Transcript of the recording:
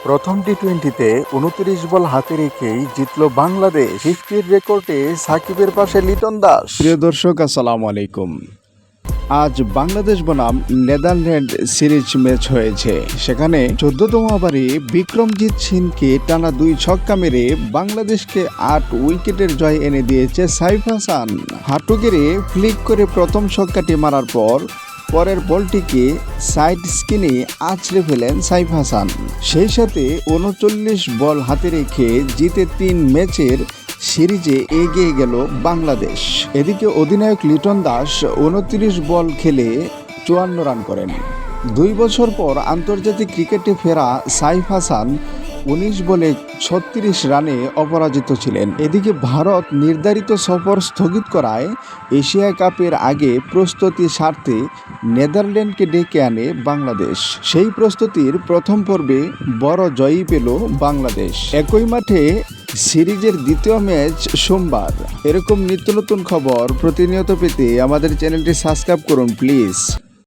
প্রথম টি-20তে ২৯ বল হাতে রেখেই জিতল বাংলাদেশ। 50-র রেকর্ডে সাকিবের পাশে লিটন দাস। প্রিয় দর্শক, আসসালামু আলাইকুম। আজ বাংলাদেশ বনাম নেদারল্যান্ড সিরিজ ম্যাচ হয়েছে। সেখানে 14তম ওভারে বিক্রমজিৎ সিংকে টানা 2 ছক্কা মেরে বাংলাদেশকে 8 উইকেটের জয় এনে দিয়েছে সাইফ হাসান। হাঁটু গেড়ে ফ্লিক করে প্রথম ছক্কাটি মারার পরের বলটিকে সাইড স্কিনে আছড়ে ফেলেন সাইফ হাসান। সেই সাথে 39 বল হাতে রেখে জিতে 3 ম্যাচের সিরিজে এগিয়ে গেল বাংলাদেশ। এদিকে অধিনায়ক লিটন দাস 29 বল খেলে 54 রান করেন। 2 বছর পর আন্তর্জাতিক ক্রিকেটে ফেরা সাইফ হাসান 19 বলে 36 রানে অপরাজিত ছিলেন। এদিকে ভারত নির্ধারিত সফর স্থগিত করায় এশিয়া কাপের আগে প্রস্তুতি সারতে নেদারল্যান্ডকে ডেকে আনে বাংলাদেশ। সেই প্রস্তুতির প্রথম পর্বে বড় জয়ই পেল বাংলাদেশ। একই মাঠে সিরিজের দ্বিতীয় ম্যাচ সোমবার। এরকম নিত্য নতুন খবর প্রতিনিয়ত পেতে আমাদের চ্যানেলটি সাবস্ক্রাইব করুন প্লিজ।